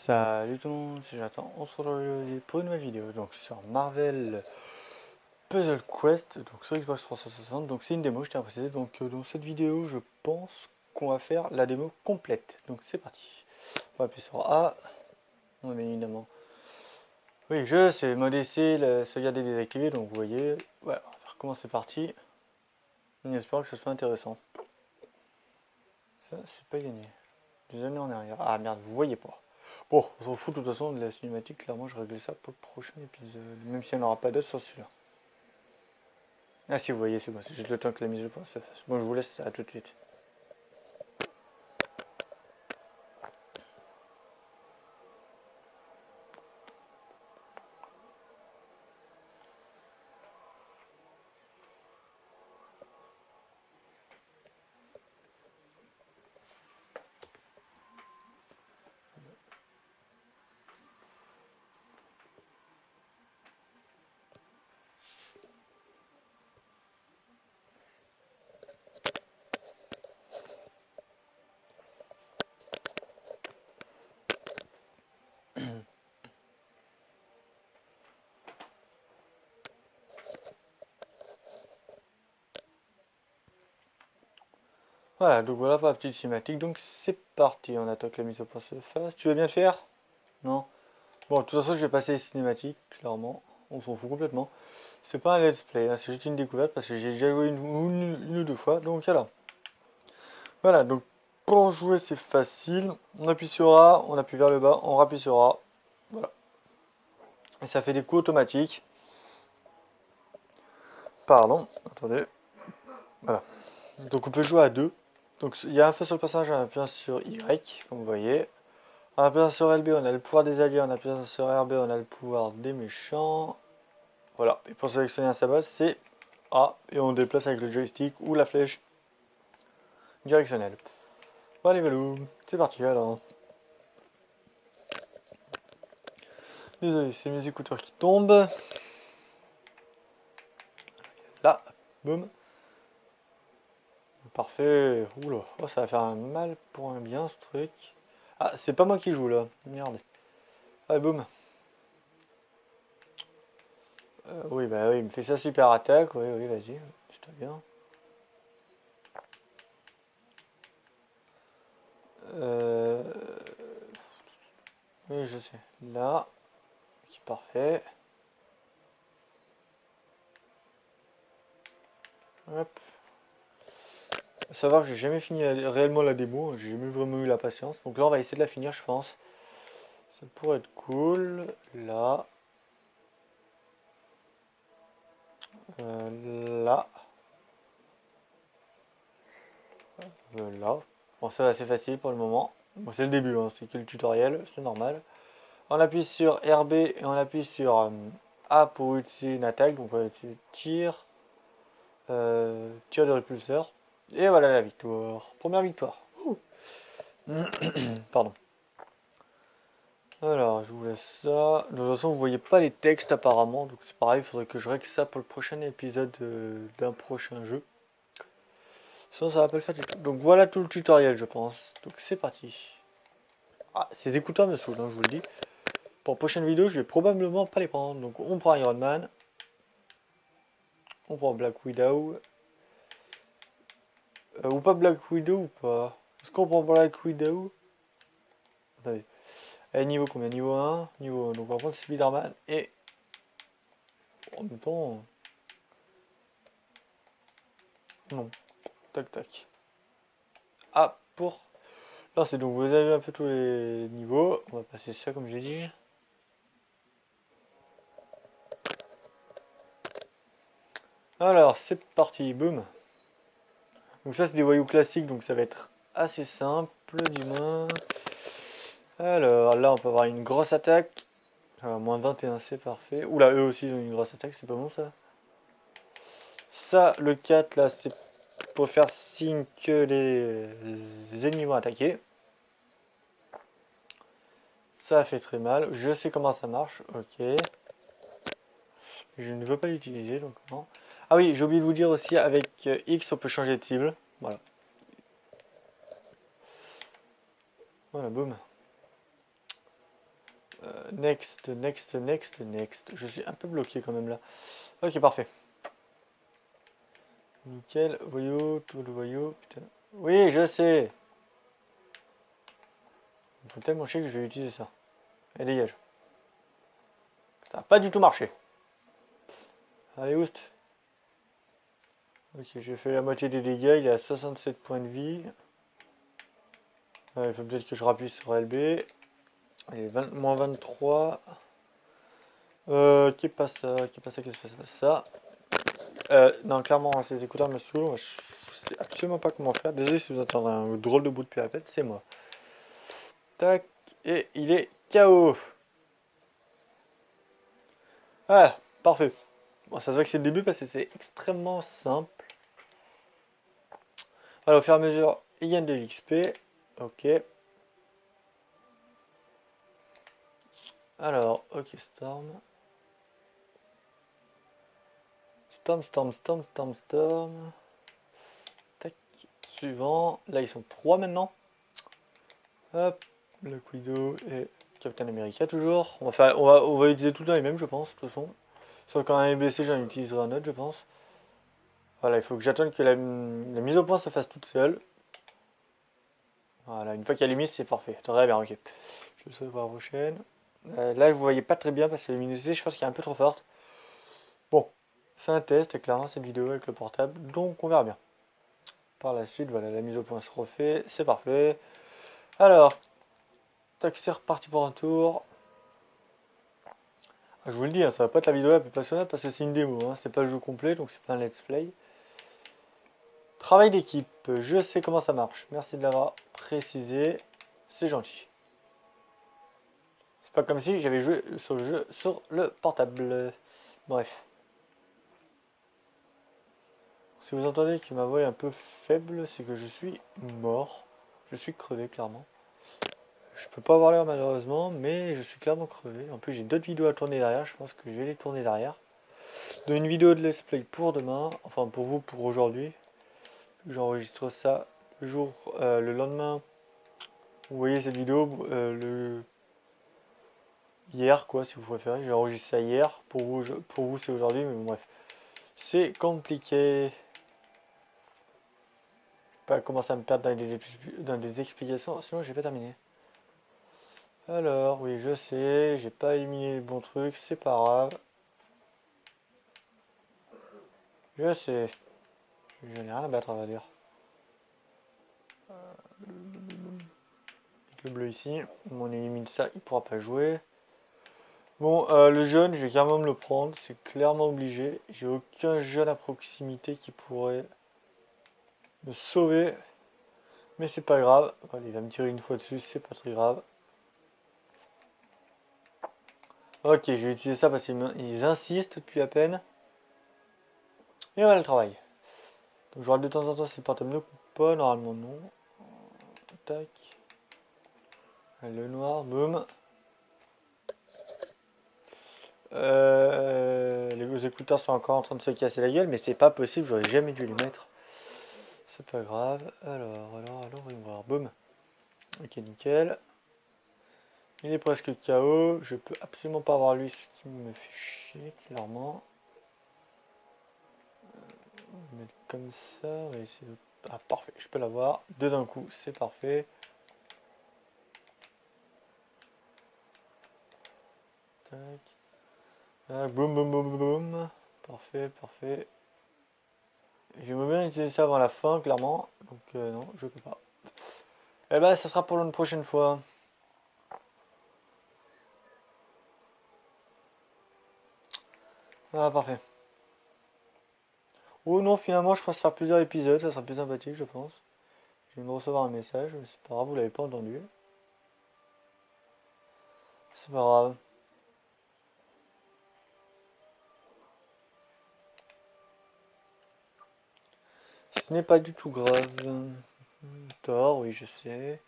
Salut tout le monde, c'est Jonathan, on se retrouve aujourd'hui pour une nouvelle vidéo, donc sur Marvel Puzzle Quest, donc sur Xbox 360, donc c'est une démo, je tiens à préciser, donc dans cette vidéo je pense qu'on va faire la démo complète, donc c'est parti. On va appuyer sur A, bien évidemment. Oui, je sais, mode essai, la sauvegarde est désactivée, donc vous voyez, voilà, on va faire comment c'est parti, en espérant que ce soit intéressant. Ça, c'est pas gagné. 2 années en arrière, ah merde, vous voyez pas. Bon, on s'en fout de toute façon de la cinématique, clairement je réglais ça pour le prochain épisode, même s'il n'y en aura pas d'autres sur celui-là. Ah si vous voyez, c'est bon, c'est juste le temps que la mise au point se fasse. Bon, je vous laisse, à tout de suite. Voilà, donc voilà pour la petite cinématique, donc c'est parti, on attend que la mise au point se fasse. Tu veux bien le faire? Non? Bon, de toute façon, je vais passer les cinématiques, clairement, on s'en fout complètement. C'est pas un let's play, hein, c'est juste une découverte parce que j'ai déjà joué une ou deux fois, donc voilà. Voilà, donc pour jouer c'est facile, on appuie sur A, on appuie vers le bas, on rappuie sur A, voilà. Et ça fait des coups automatiques. Pardon, attendez. Voilà. Donc on peut jouer à deux. Donc il y a un feu sur le personnage, un appuyant sur Y, comme vous voyez. En appuyant sur LB, on a le pouvoir des alliés, en appuyant sur RB, on a le pouvoir des méchants. Voilà, et pour sélectionner un symbole, c'est A, et on déplace avec le joystick ou la flèche directionnelle. Bon, allez, valou, c'est parti alors. Désolé, c'est mes écouteurs qui tombent. Là, boum. Parfait. Oula, oh, ça va faire un mal pour un bien ce truc. Ah, c'est pas moi qui joue là. Merde. Allez, boum. Oui, bah oui, il me fait ça super attaque. Oui, oui, vas-y. C'est bien. Oui, je sais. Là. C'est parfait. Hop. À savoir que j'ai jamais fini réellement la démo. J'ai jamais vraiment eu la patience. Donc là, on va essayer de la finir, je pense. Ça pourrait être cool. Là. Là. Là. Bon, ça va, assez facile pour le moment. Bon, c'est le début, hein, c'est que le tutoriel, c'est normal. On appuie sur RB et on appuie sur A pour utiliser une attaque. Donc on va utiliser tir, tir de répulseur. Et voilà la victoire. Première victoire. Pardon. Alors, je vous laisse ça. De toute façon, vous voyez pas les textes apparemment. Donc c'est pareil, il faudrait que je règle ça pour le prochain épisode d'un prochain jeu. Sinon, ça va pas le faire du tout. Donc voilà tout le tutoriel, je pense. Donc c'est parti. Ah, ces écouteurs me saoulent, hein, je vous le dis. Pour la prochaine vidéo, je vais probablement pas les prendre. Donc on prend Iron Man. On prend Black Widow. Ou pas Black Widow ou pas? Est-ce qu'on prend Black Widow? Attendez. Allez, niveau combien? Niveau 1. Niveau 1. Donc on va prendre Spider-Man. Et en même temps... Non. Tac tac. Ah, pour... Là, c'est donc vous avez un peu tous les niveaux. On va passer ça comme j'ai dit. Alors, c'est parti. Boum. Donc ça, c'est des voyous classiques. Donc ça va être assez simple, du moins. Alors, là, on peut avoir une grosse attaque. Moins 21, c'est parfait. Oula, eux aussi, ils ont une grosse attaque. C'est pas bon, ça. Ça, le 4, là, c'est pour faire signe que les ennemis vont attaquer. Ça fait très mal. Je sais comment ça marche. Ok. Je ne veux pas l'utiliser, donc non. Ah oui, j'ai oublié de vous dire aussi, avec X, on peut changer de cible. Voilà. Voilà, boum. Next, next, next, next. Je suis un peu bloqué quand même là. Ok, parfait. Nickel, voyou, tout le voyou. Putain. Oui, je sais. Il faut tellement chier que je vais utiliser ça. Et dégage. Ça n'a pas du tout marché. Allez, oust. Ok, j'ai fait la moitié des dégâts. Il est à 67 points de vie. Il faut peut-être que je rappuie sur LB. Allez, moins 23. Qui est pas ça? Qui est pas ça? Qui est pas ça? Non, clairement, ces écouteurs me saoulent. Je sais absolument pas comment faire. Désolé si vous entendez un drôle de bout depuis la tête, c'est moi. Tac, et il est KO. Voilà, parfait. Bon, ça se voit que c'est le début parce que c'est extrêmement simple. Alors, au fur et à mesure, il gagne de l'XP. Ok. Alors, ok, Storm. Storm, Storm, Storm, Storm, Storm. Tac, suivant. Là, ils sont 3 maintenant. Hop, le Widow et Captain America toujours. On va utiliser tout le temps les mêmes, je pense, de toute façon. Sauf quand un est blessé, j'en utiliserai un autre, je pense. Voilà, il faut que j'attende que la mise au point se fasse toute seule. Voilà, une fois qu'elle est mise, c'est parfait. Très bien, ok. Je sais pour la prochaine. Là, vous voyez pas très bien parce que la luminosité, je pense qu'elle est un peu trop forte. Bon, c'est un test, clairement, cette vidéo avec le portable, donc on verra bien. Par la suite, voilà, la mise au point se refait, c'est parfait. Alors, tac, c'est reparti pour un tour. Je vous le dis, hein, ça va pas être la vidéo la plus passionnante parce que c'est une démo, hein, c'est pas le jeu complet, donc c'est pas un let's play. Travail d'équipe, je sais comment ça marche. Merci de l'avoir précisé, c'est gentil. C'est pas comme si j'avais joué sur le jeu sur le portable. Bref. Si vous entendez que ma voix est un peu faible, c'est que je suis mort. Je suis crevé, clairement. Je peux pas avoir l'air malheureusement, mais je suis clairement crevé. En plus, j'ai d'autres vidéos à tourner derrière. Je pense que je vais les tourner derrière. Donc, une vidéo de let's play pour demain. Enfin, pour vous, pour aujourd'hui. J'enregistre ça le lendemain. Vous voyez cette vidéo hier, quoi, si vous préférez. J'ai enregistré ça hier. Pour vous c'est aujourd'hui, mais bon, bref. C'est compliqué. Pas commencer à me perdre dans des explications, sinon j'ai pas terminé. Alors, oui, je sais, j'ai pas éliminé les bons trucs, c'est pas grave. Je sais. Je n'ai rien à battre, on va dire. Le bleu ici, on élimine ça, il pourra pas jouer. Bon, le jaune, je vais carrément me le prendre, c'est clairement obligé. J'ai aucun jeune à proximité qui pourrait me sauver. Mais c'est pas grave. Allez, il va me tirer une fois dessus, c'est pas très grave. Ok, je vais utiliser ça parce qu'ils insistent depuis à peine. Et voilà le travail. Donc je regarde de temps en temps si le portable ne coupe pas, normalement non. Tac. Le noir, boum. Les écouteurs sont encore en train de se casser la gueule, mais c'est pas possible, j'aurais jamais dû les mettre. C'est pas grave. Alors, on va voir. Boum. Ok, nickel. Il est presque KO. Je peux absolument pas avoir lui, ce qui me fait chier, clairement. On va mettre comme ça. On va essayer de... Ah, parfait, je peux l'avoir. Deux d'un coup, c'est parfait. Tac. Tac. Boum, boum, boum, boum. Parfait, parfait. J'aimerais bien utiliser ça avant la fin, clairement. Donc, non, je peux pas. Eh ben, ça sera pour une prochaine fois. Ah, parfait. Oh non, finalement, je pense faire plusieurs épisodes, ça sera plus sympathique, je pense. Je viens de recevoir un message, mais c'est pas grave, vous l'avez pas entendu. C'est pas grave. Ce n'est pas du tout grave. Tort, oui, je sais.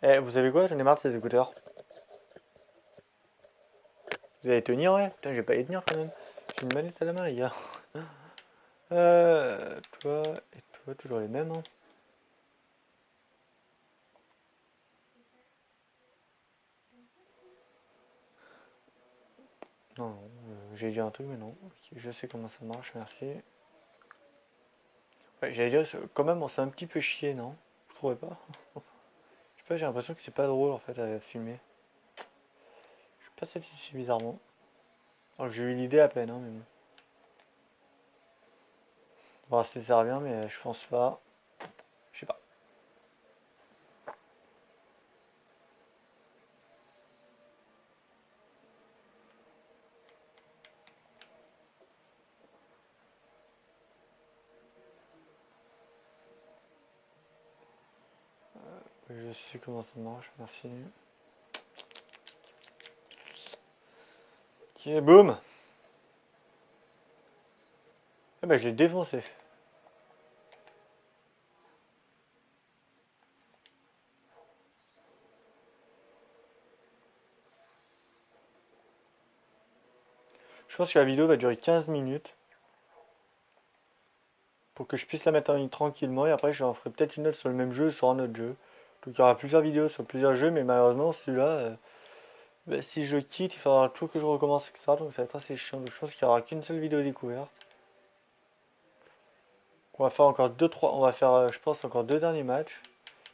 Eh, vous savez quoi? J'en ai marre de ces écouteurs. Vous allez tenir, ouais? Putain, je vais pas les tenir quand même. J'ai une manette à la main, les gars. Toi et toi, toujours les mêmes, hein. J'ai dit un truc mais non. Ok, je sais comment ça marche, merci. Ouais, j'allais dire, quand même on s'est un petit peu chié, non? Vous trouvez pas? Je sais pas, j'ai l'impression que c'est pas drôle en fait à filmer. Je suis pas satisfait bizarrement. Alors que j'ai eu l'idée à peine, hein, mais bon. On va voir si ça revient, mais je pense pas. Je sais pas. Je sais comment ça marche, merci. Ok, boum! Eh ben, je l'ai défoncé. Je pense que la vidéo va durer 15 minutes pour que je puisse la mettre en ligne tranquillement et après j'en ferai peut-être une autre sur le même jeu, sur un autre jeu. Donc il y aura plusieurs vidéos sur plusieurs jeux, mais malheureusement celui-là, bah, si je quitte, il faudra tout que je recommence, etc. Donc ça va être assez chiant. Donc je pense qu'il n'y aura qu'une seule vidéo découverte. On va faire encore deux, trois, on va faire, je pense, encore deux derniers matchs.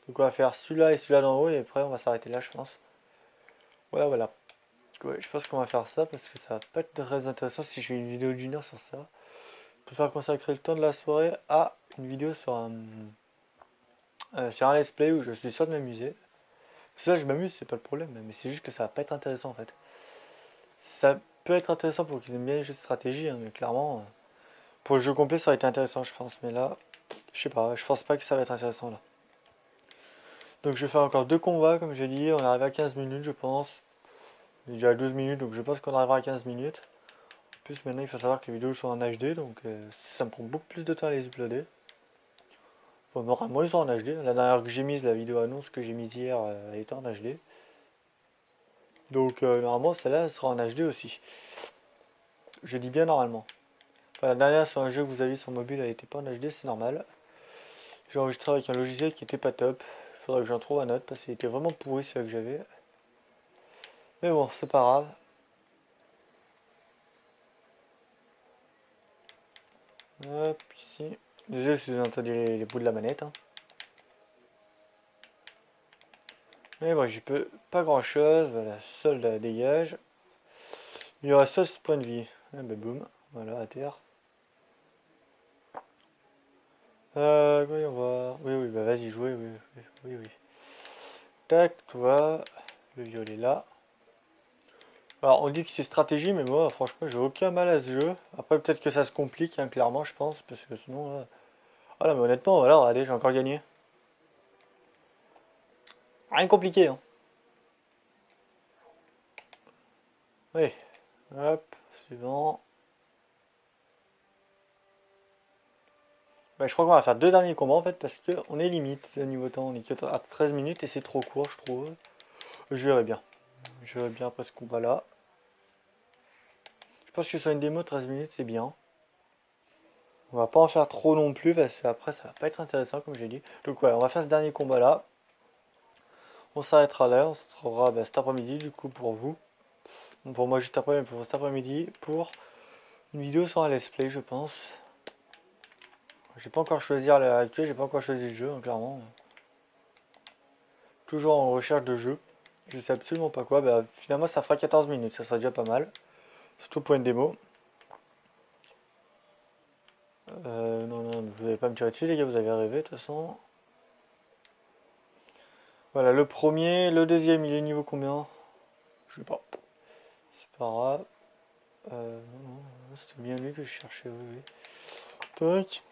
Donc on va faire celui-là et celui-là d'en haut et après on va s'arrêter là, je pense. Voilà, voilà. Ouais, je pense qu'on va faire ça parce que ça va pas être très intéressant si je fais une vidéo d'une heure sur ça. Je préfère consacrer le temps de la soirée à une vidéo sur un let's play où je suis sûr de m'amuser. Ça, je m'amuse, c'est pas le problème, mais c'est juste que ça va pas être intéressant en fait. Ça peut être intéressant pour qu'ils aiment bien les jeux de stratégie, hein, mais clairement, pour le jeu complet, ça aurait été intéressant, je pense. Mais là, je sais pas, je pense pas que ça va être intéressant là. Donc, je vais faire encore deux combats, comme j'ai dit. On arrive à 15 minutes, je pense. On est déjà à 12 minutes, donc je pense qu'on arrivera à 15 minutes. En plus, maintenant, il faut savoir que les vidéos sont en HD, donc ça me prend beaucoup plus de temps à les uploader. Bon, normalement, ils sont en HD. La dernière que j'ai mise, la vidéo annonce que j'ai mise hier, elle était en HD. Donc, normalement, celle-là, elle sera en HD aussi. Je dis bien normalement. Enfin, la dernière sur un jeu que vous avez sur mobile, elle était pas en HD, c'est normal. J'ai enregistré avec un logiciel qui était pas top. Il faudrait que j'en trouve un autre parce qu'il était vraiment pourri celui que j'avais. Mais bon, c'est pas grave. Hop, ici. Désolé si vous entendez les bouts de la manette, hein. Mais bon, j'y peux pas grand chose. Voilà, solde dégage. Il y aura 16 points de vie. Ah bah boum, voilà, à terre. Voyons voir. Oui, oui, bah vas-y, jouez, oui, oui, oui, oui. Tac, toi. Le violet là. Alors, on dit que c'est stratégie, mais moi, franchement, j'ai aucun mal à ce jeu. Après, peut-être que ça se complique, hein, clairement, je pense, parce que sinon, là... Ah là, mais honnêtement, voilà, regardez, j'ai encore gagné. Rien de compliqué, hein. Oui. Hop, suivant. Bah, je crois qu'on va faire deux derniers combats, en fait, parce que on est limite, au niveau temps. On est que à 13 minutes et c'est trop court, je trouve. Je verrai bien. Je verrai bien après ce combat-là. Je pense que sur une démo, 13 minutes, c'est bien. On va pas en faire trop non plus, parce que après, ça va pas être intéressant, comme j'ai dit. Donc, ouais, on va faire ce dernier combat-là. On s'arrêtera là, on se retrouvera bah, cet après-midi, du coup, pour vous. Bon, pour moi, juste après, mais pour cet après-midi, pour une vidéo sur un let's play, je pense. J'ai pas encore choisi à l'heure actuelle, j'ai pas encore choisi le jeu, hein, clairement. Toujours en recherche de jeu. Je sais absolument pas quoi. Bah, finalement, ça fera 14 minutes, ça sera déjà pas mal. Surtout pour une démo. Non, non, vous allez pas me tirer dessus, les gars, vous avez rêvé, de toute façon. Voilà, le premier, le deuxième, il est niveau combien? Je sais pas. C'est pas grave. Non, c'était bien lui que je cherchais, oui, oui. Tac.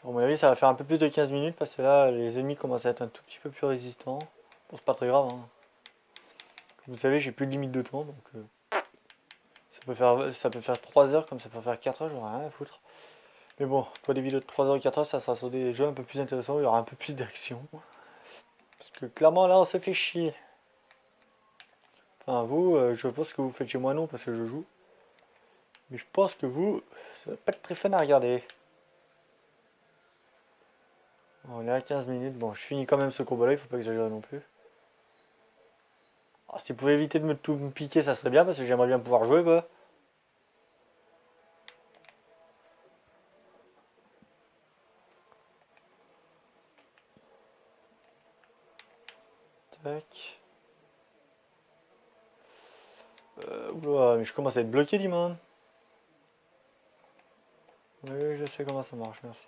Bon, à mon avis, ça va faire un peu plus de 15 minutes parce que là, les ennemis commencent à être un tout petit peu plus résistants. Bon, c'est pas très grave, hein. Comme vous savez, j'ai plus de limite de temps, donc ça peut faire 3 heures comme ça peut faire 4 heures, j'en ai rien à foutre. Mais bon, pour des vidéos de 3 heures et 4 heures, ça sera sur des jeux un peu plus intéressants, où il y aura un peu plus d'action. Parce que clairement, là, on se fait chier. Enfin, vous, je pense que vous faites chez moi non parce que je joue. Mais je pense que vous, ça va pas être très fun à regarder. On est à 15 minutes. Bon, je finis quand même ce combat-là, il faut pas exagérer non plus. Ah, S'il pouvait éviter de tout me piquer, ça serait bien parce que j'aimerais bien pouvoir jouer quoi. Tac. Oula, mais je commence à être bloqué, dis-moi. Oui, je sais comment ça marche, merci.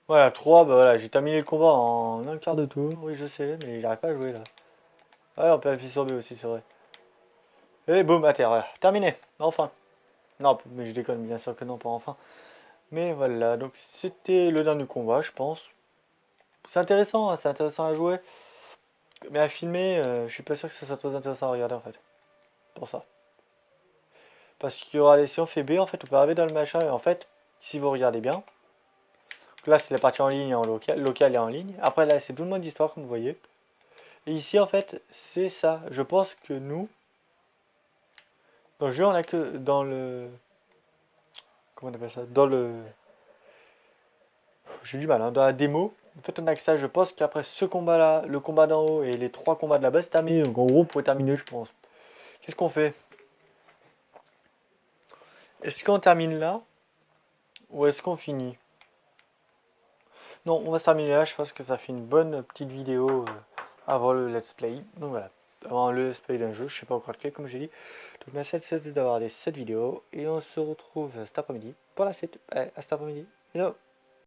Voilà, 3, bah voilà, j'ai terminé le combat en un quart de tour. Oui, je sais, mais j'arrive pas à jouer là. Ouais, on peut appuyer sur B aussi, c'est vrai. Et boum, à terre, voilà. Terminé, enfin. Non, mais je déconne, bien sûr que non, pas enfin. Mais voilà, donc c'était le dernier combat, je pense. C'est intéressant, hein, c'est intéressant à jouer. Mais à filmer, je suis pas sûr que ce soit très intéressant à regarder en fait. Pour ça. Parce qu'il y aura des, si on fait B, en fait, on peut arriver dans le machin, et en fait, si vous regardez bien, donc là c'est la partie en ligne et en local, local et en ligne. Après là, c'est tout le mode d'histoire, comme vous voyez. Et ici, en fait, c'est ça. Je pense que nous, dans le jeu, on a que dans le. Comment on appelle ça? Dans le. J'ai du mal, hein, dans la démo. En fait, on a que ça. Je pense qu'après ce combat-là, le combat d'en haut et les 3 combats de la base, c'est terminé. Donc en gros, on pourrait terminer, je pense. Qu'est-ce qu'on fait? Est-ce qu'on termine là? Ou est-ce qu'on finit? Non, on va se terminer là. Je pense que ça fait une bonne petite vidéo avant le let's play. Donc voilà. Avant le let's play d'un jeu. Je sais pas encore lequel, comme j'ai dit. Donc merci à tous d'avoir regardé cette vidéo. Et on se retrouve cet après-midi pour la suite. Allez, à cet après-midi. Hello!